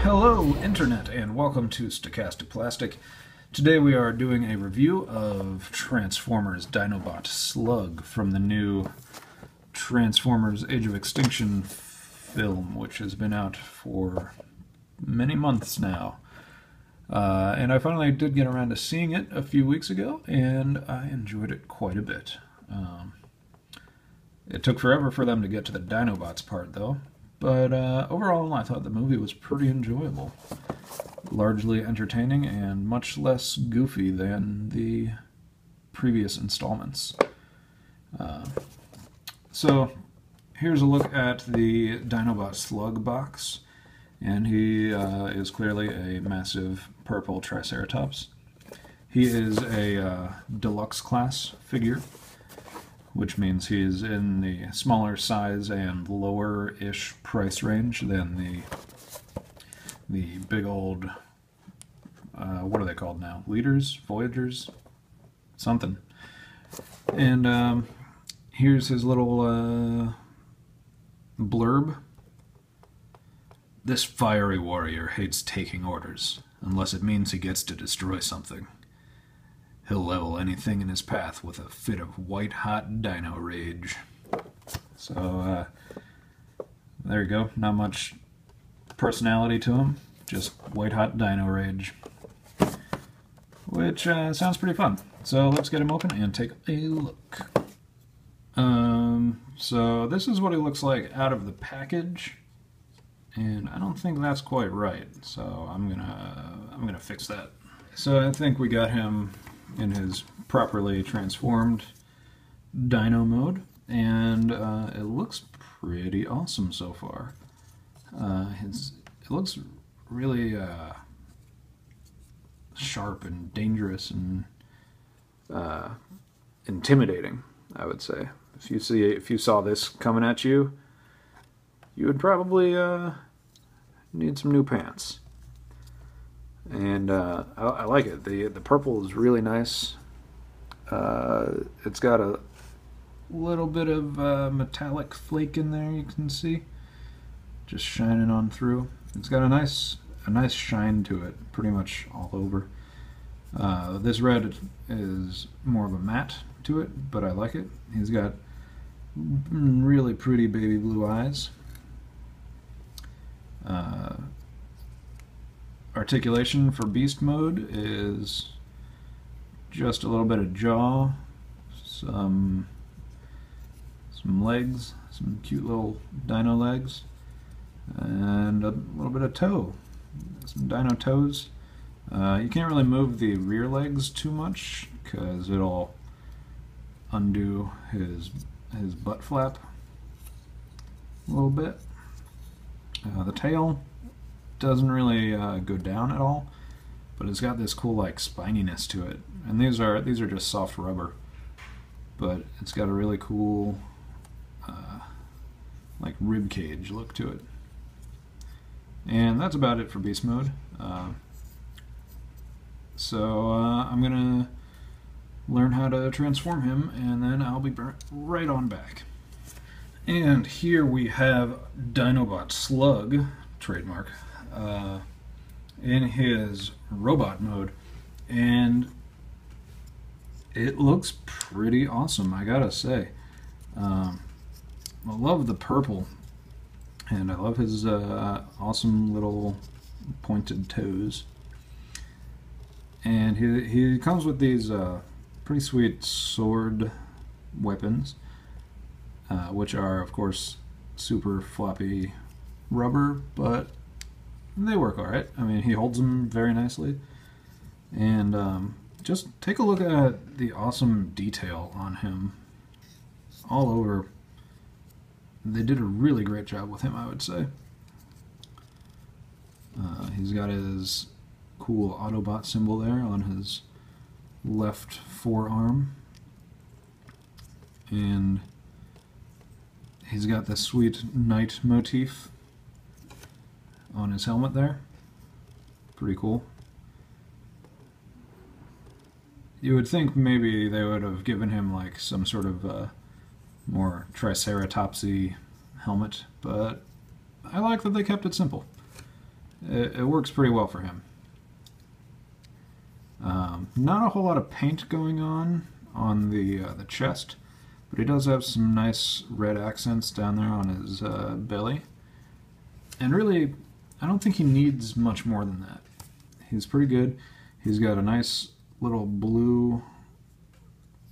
Hello, Internet, and welcome to Stochastic Plastic. Today we are doing a review of Transformers Dinobot Slug from the new Transformers Age of Extinction film, which has been out for many months now. And I finally did get around to seeing it a few weeks ago, and I enjoyed it quite a bit. It took forever for them to get to the Dinobots part, though. But overall, I thought the movie was pretty enjoyable. Largely entertaining and much less goofy than the previous installments. So, here's a look at the Dinobot Slug box. And he is clearly a massive purple Triceratops. He is a Deluxe class figure, which means he's in the smaller size and lower-ish price range than the big old, what are they called now? Leaders? Voyagers? Something. And here's his little blurb. This fiery warrior hates taking orders, unless it means he gets to destroy something. He'll level anything in his path with a fit of white-hot dino rage. So, there you go. Not much personality to him, just white-hot dino rage. Which sounds pretty fun. So let's get him open and take a look. So this is what he looks like out of the package. And I don't think that's quite right, so I'm gonna fix that. So I think we got him in his properly transformed dino mode, and it looks pretty awesome so far. It looks really sharp and dangerous and intimidating, I would say. If you saw this coming at you, you would probably need some new pants. And I like it. The purple is really nice. It's got a little bit of metallic flake in there, you can see, just shining on through. It's got a nice shine to it, pretty much all over. This red is more of a matte to it, but I like it. He's got really pretty baby blue eyes. Articulation for beast mode is just a little bit of jaw, some legs, some cute little dino legs, and a little bit of toe, some dino toes. You can't really move the rear legs too much because it'll undo his butt flap a little bit. The tail doesn't really go down at all, but it's got this cool like spininess to it. And these are just soft rubber, but it's got a really cool like rib cage look to it. And that's about it for beast mode. So I'm gonna learn how to transform him, and then I'll be right on back. And here we have Dinobot Slug, trademark, in his robot mode, and it looks pretty awesome, I gotta say. I love the purple, and I love his awesome little pointed toes. And he comes with these pretty sweet sword weapons, which are, of course, super floppy rubber, but they work alright. I mean, he holds them very nicely. And just take a look at the awesome detail on him all over. They did a really great job with him, I would say. He's got his cool Autobot symbol there on his left forearm. And he's got this sweet knight motif on his helmet there. Pretty cool. You would think maybe they would have given him like some sort of more Triceratopsy helmet, but I like that they kept it simple. it works pretty well for him. Not a whole lot of paint going on the chest, but he does have some nice red accents down there on his belly. And really, I don't think he needs much more than that. He's pretty good. He's got a nice little blue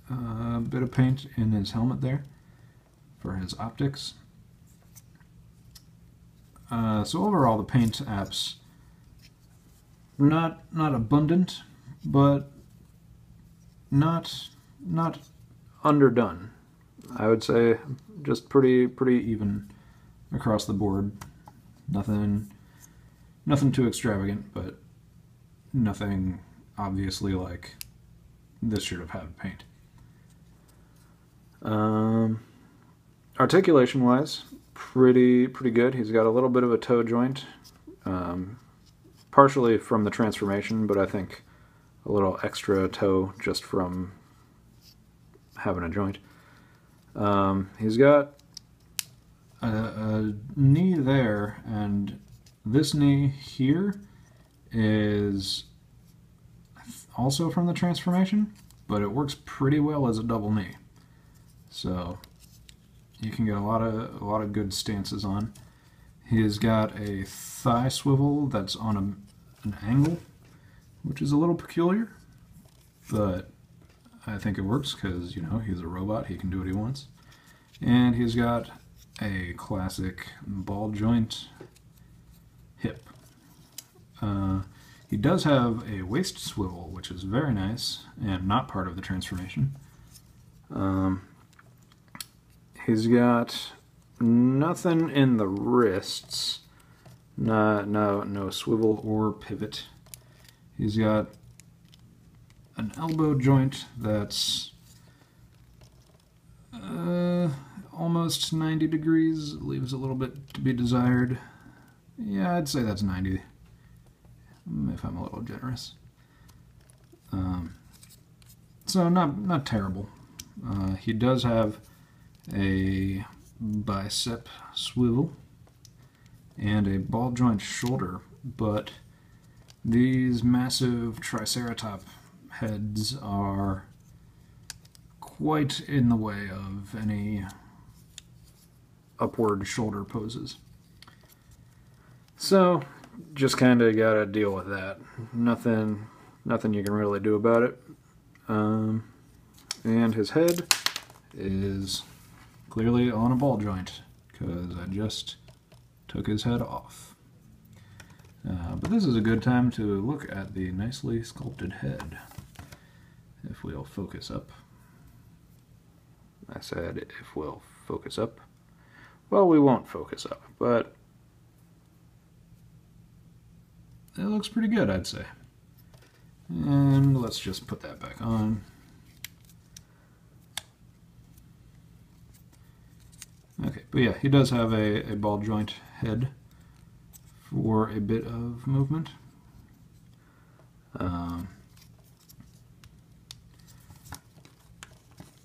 bit of paint in his helmet there for his optics. So overall, the paint app's not abundant, but not underdone. I would say just pretty even across the board. Nothing too extravagant, but nothing obviously like this should have had paint. Articulation-wise, pretty good. He's got a little bit of a toe joint, partially from the transformation, but I think a little extra toe just from having a joint. He's got a knee there, and this knee here is also from the transformation, but it works pretty well as a double knee. So you can get a lot of good stances on. He's got a thigh swivel that's on an angle, which is a little peculiar, but I think it works because, you know, he's a robot, he can do what he wants. And he's got a classic ball joint hip. He does have a waist swivel, which is very nice and not part of the transformation. He's got nothing in the wrists, no swivel or pivot. He's got an elbow joint that's almost 90 degrees, leaves a little bit to be desired. Yeah, I'd say that's 90, if I'm a little generous. So not terrible. He does have a bicep swivel and a ball joint shoulder, but these massive Triceratops heads are quite in the way of any upward shoulder poses. So just kind of gotta deal with that. Nothing you can really do about it. And his head is clearly on a ball joint because I just took his head off. But this is a good time to look at the nicely sculpted head. If we'll focus up. I said if we'll focus up. Well, we won't focus up, but it looks pretty good, I'd say. And let's just put that back on. Okay, but yeah, he does have a ball joint head for a bit of movement.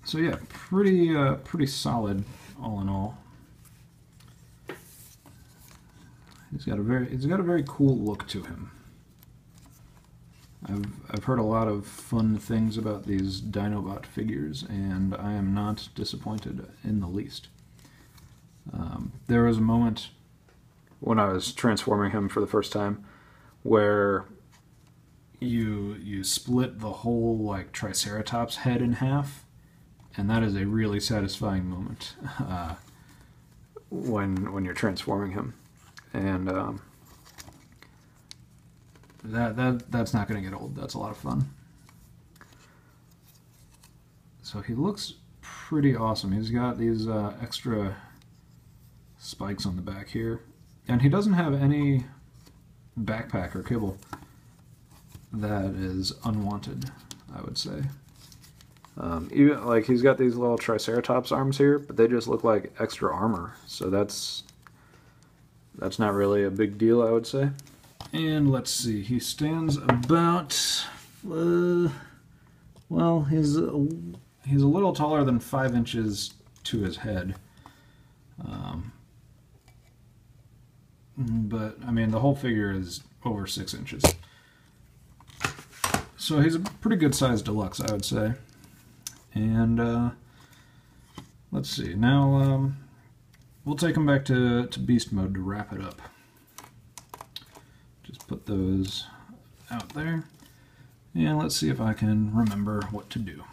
So yeah, pretty solid all in all. He's got a very cool look to him. I've heard a lot of fun things about these Dinobot figures, and I am not disappointed in the least. There was a moment when I was transforming him for the first time where you split the whole like Triceratops head in half, and that is a really satisfying moment when you're transforming him. And that's not going to get old. That's a lot of fun. So he looks pretty awesome. He's got these extra spikes on the back here, and he doesn't have any backpack or kibble that is unwanted, I would say. Even like he's got these little Triceratops arms here, but they just look like extra armor, so that's not really a big deal, I would say. And let's see, he stands about, well, he's a little taller than 5 inches to his head. But, I mean, the whole figure is over 6 inches. So he's a pretty good sized deluxe, I would say. And let's see, now we'll take him back to beast mode to wrap it up. Just put those out there, and let's see if I can remember what to do.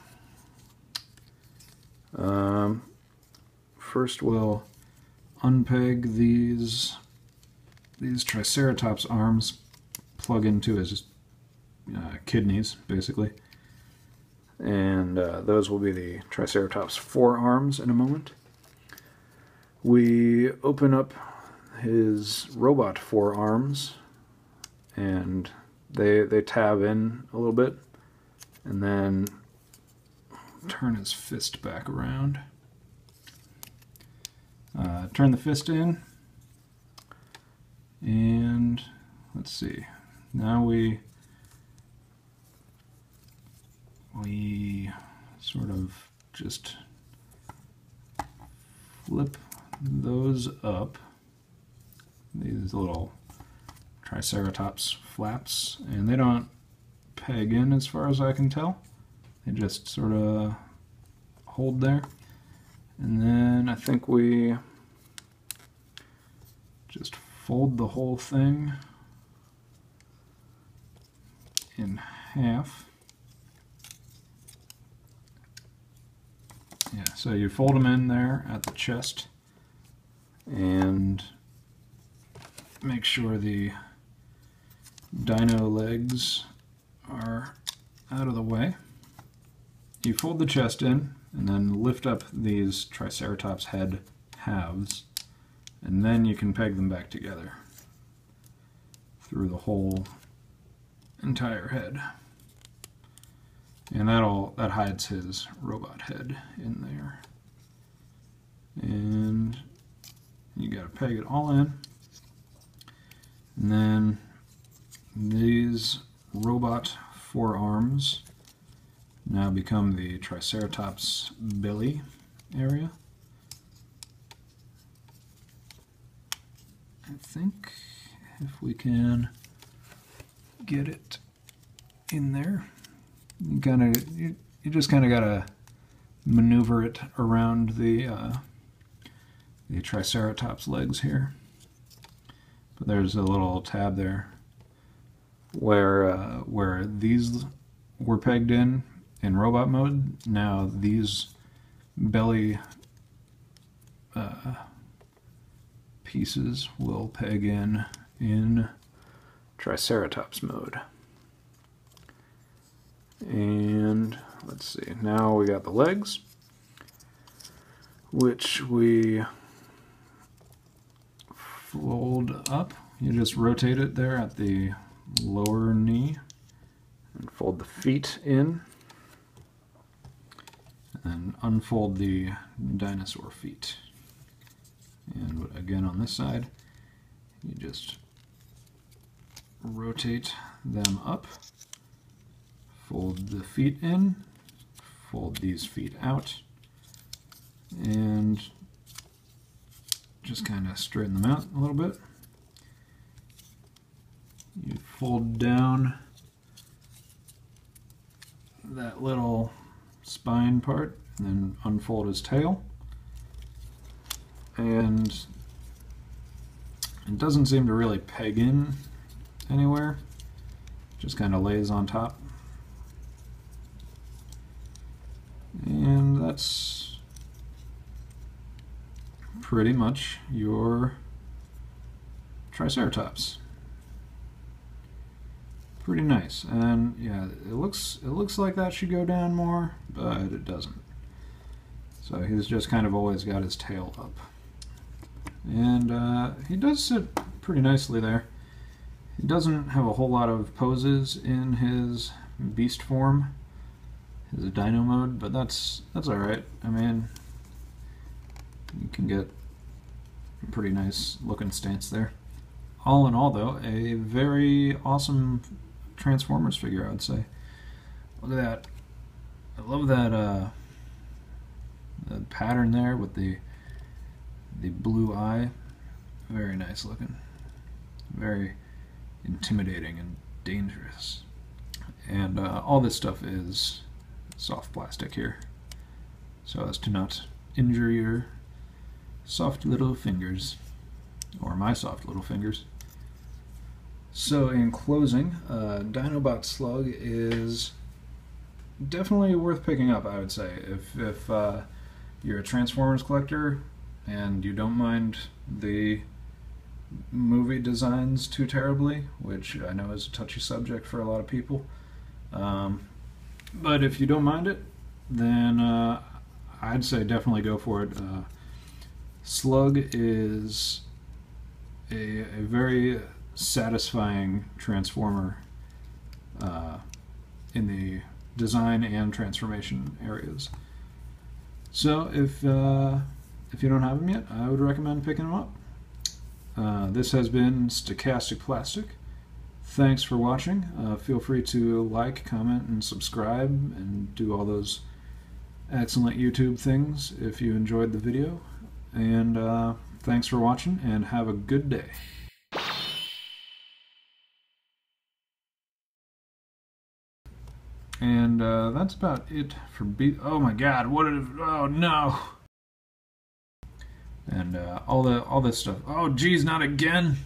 First we'll unpeg these Triceratops arms, plug into his kidneys, basically. And those will be the Triceratops forearms in a moment. We open up his robot forearms, and they tab in a little bit, and then turn his fist back around. Turn the fist in, and let's see. Now we sort of just flip those up, these little Triceratops flaps, and they don't peg in as far as I can tell. They just sort of hold there. And then I think we just fold the whole thing in half. Yeah, so you fold them in there at the chest and make sure the dino legs are out of the way. You fold the chest in and then lift up these Triceratops head halves, and then you can peg them back together through the whole entire head. And that hides his robot head in there. And you gotta peg it all in. And then these robot forearms now become the Triceratops belly area. I think if we can get it in there, you just kind of gotta maneuver it around the Triceratops legs here. But there's a little tab there where these were pegged in robot mode. Now these belly pieces will peg in Triceratops mode. And let's see, now we got the legs, which we fold up. You just rotate it there at the lower knee and fold the feet in, and unfold the dinosaur feet. And again on this side, you just rotate them up, fold the feet in, fold these feet out, and just kind of straighten them out a little bit. You fold down that little spine part, and then unfold his tail. And it doesn't seem to really peg in anywhere, just kind of lays on top. And that's pretty much your Triceratops. Pretty nice, and yeah, it looks like that should go down more, but it doesn't. So he's just kind of always got his tail up, and he does sit pretty nicely there. He doesn't have a whole lot of poses in his beast form, his dino mode, but that's all right. I mean, you can get a pretty nice looking stance there. All in all, though, a very awesome Transformers figure, I would say. Look at that. I love that the pattern there with the blue eye. Very nice looking. Very, intimidating and dangerous. And all this stuff is soft plastic here, so as to not injure your soft little fingers, or my soft little fingers. So in closing, Dinobot Slug is definitely worth picking up, I would say. If you're a Transformers collector and you don't mind the movie designs too terribly, which I know is a touchy subject for a lot of people, but if you don't mind it, then I'd say definitely go for it. Slug is a very satisfying Transformer in the design and transformation areas. So if you don't have them yet, I would recommend picking them up. This has been Stochastic Plastic. Thanks for watching. Feel free to like, comment, and subscribe, and do all those excellent YouTube things if you enjoyed the video. And thanks for watching, and have a good day. And that's about it for oh my god, what did oh no! And all this stuff. Oh geez, not again!